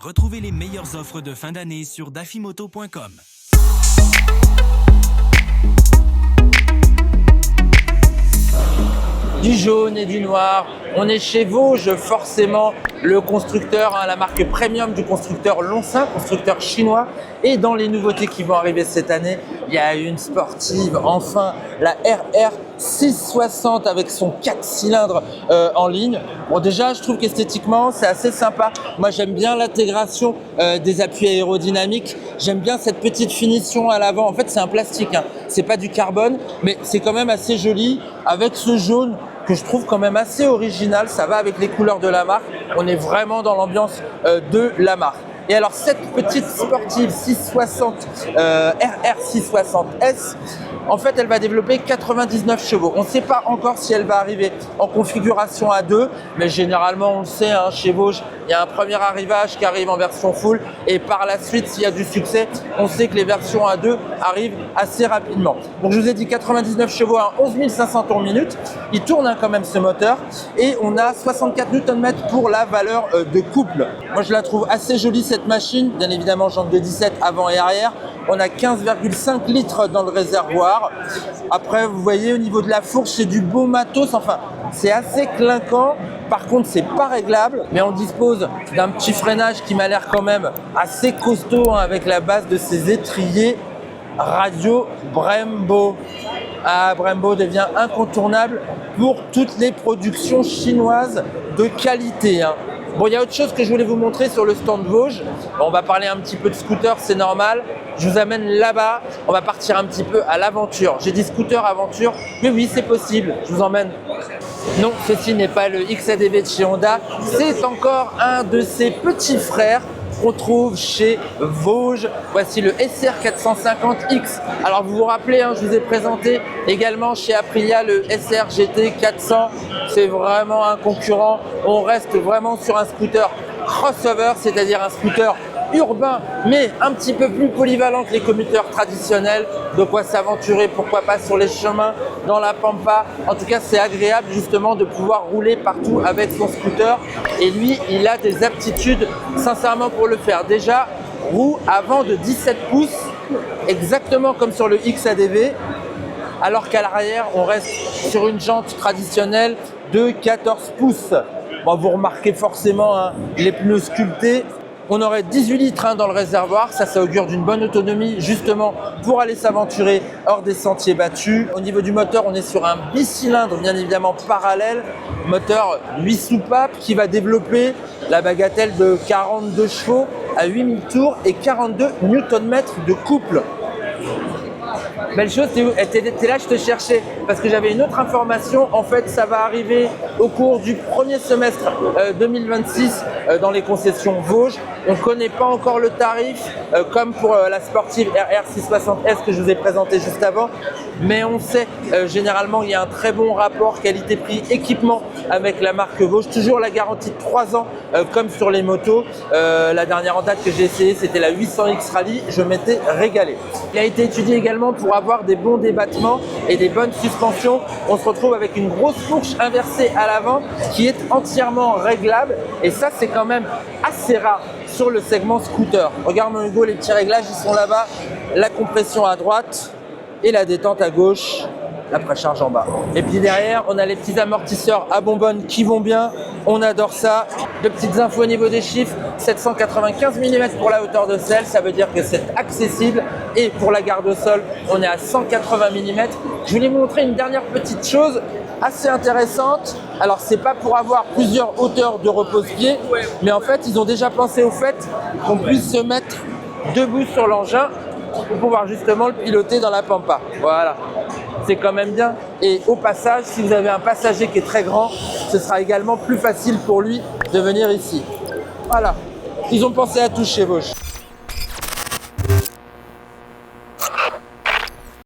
Retrouvez les meilleures offres de fin d'année sur dafimoto.com. Du jaune et du noir, on est chez Vosges, forcément le constructeur, la marque premium du constructeur Longcin, constructeur chinois. Et dans les nouveautés qui vont arriver cette année, il y a une sportive, enfin la RR 660 avec son 4 cylindres en ligne. Bon, déjà je trouve qu'esthétiquement c'est assez sympa. Moi j'aime bien l'intégration des appuis aérodynamiques, j'aime bien cette petite finition à l'avant. En fait c'est un plastique, hein. C'est pas du carbone, mais c'est quand même assez joli avec ce jaune que je trouve quand même assez original. Ça va avec les couleurs de la marque, on est vraiment dans l'ambiance de la marque. Et alors cette petite sportive 660 RR 660S, en fait elle va développer 99 chevaux. On ne sait pas encore si elle va arriver en configuration A2, mais généralement on le sait, hein, chez Vosges, il y a un premier arrivage qui arrive en version full et par la suite s'il y a du succès, on sait que les versions A2 arrivent assez rapidement. Donc je vous ai dit 99 chevaux à 11 500 tours minute, il tourne quand même ce moteur et on a 64 Nm pour la valeur de couple. Moi je la trouve assez jolie cette machine, bien évidemment jante de 17 avant et arrière. On a 15,5 litres dans le réservoir. Après, vous voyez, au niveau de la fourche, c'est du beau matos. Enfin, c'est assez clinquant. Par contre, c'est pas réglable. Mais on dispose d'un petit freinage qui m'a l'air quand même assez costaud, hein, avec la base de ces étriers radio Brembo. Ah, Brembo devient incontournable pour toutes les productions chinoises de qualité, hein. Bon, il y a autre chose que je voulais vous montrer sur le stand Vosges. Bon, on va parler un petit peu de scooter, c'est normal. Je vous amène là-bas. On va partir un petit peu à l'aventure. J'ai dit scooter aventure, mais oui, c'est possible. Je vous emmène. Non, ceci n'est pas le XADV de chez Honda. C'est encore un de ses petits frères qu'on trouve chez Vosges. Voici le SR450X. Alors vous vous rappelez, hein, je vous ai présenté également chez Aprilia le SR GT 400. C'est vraiment un concurrent. On reste vraiment sur un scooter crossover, c'est-à-dire un scooter urbain, mais un petit peu plus polyvalent que les commuteurs traditionnels. De quoi s'aventurer, pourquoi pas sur les chemins, dans la pampa. En tout cas, c'est agréable justement de pouvoir rouler partout avec son scooter. Et lui, il a des aptitudes sincèrement pour le faire. Déjà, roue avant de 17 pouces, exactement comme sur le XADV. Alors qu'à l'arrière, on reste sur une jante traditionnelle de 14 pouces. Bon, vous remarquez forcément, hein, les pneus sculptés. On aurait 18 litres, hein, dans le réservoir, ça augure d'une bonne autonomie justement pour aller s'aventurer hors des sentiers battus. Au niveau du moteur, on est sur un bicylindre bien évidemment parallèle, moteur 8 soupapes qui va développer la bagatelle de 42 chevaux à 8000 tours et 42 Nm de couple. Belle chose, t'es là, je te cherchais parce que j'avais une autre information. En fait, ça va arriver au cours du premier semestre 2026 dans les concessions Vosges. On ne connaît pas encore le tarif, comme pour la sportive RR660S que je vous ai présentée juste avant. Mais on sait, généralement, il y a un très bon rapport qualité-prix équipement avec la marque Vosges. Toujours la garantie de 3 ans, comme sur les motos. La dernière en date que j'ai essayé, c'était la 800X Rally. Je m'étais régalé. Il a été étudié également pour avoir des bons débattements et des bonnes suspensions. On se retrouve avec une grosse fourche inversée à l'avant qui est entièrement réglable. Et ça, c'est quand même assez rare sur le segment scooter. Regarde mon Hugo, les petits réglages, ils sont là-bas. La compression à droite et la détente à gauche, la précharge en bas. Et puis derrière, on a les petits amortisseurs à bonbonne qui vont bien. On adore ça. De petites infos au niveau des chiffres, 795 mm pour la hauteur de selle, ça veut dire que c'est accessible. Et pour la garde au sol, on est à 180 mm. Je voulais vous montrer une dernière petite chose assez intéressante. Alors, c'est pas pour avoir plusieurs hauteurs de repose-pied, mais en fait, ils ont déjà pensé au fait qu'on puisse se mettre debout sur l'engin pour pouvoir justement le piloter dans la pampa. Voilà. C'est quand même bien. Et au passage, si vous avez un passager qui est très grand, ce sera également plus facile pour lui de venir ici. Voilà. Ils ont pensé à tout chez Vosges.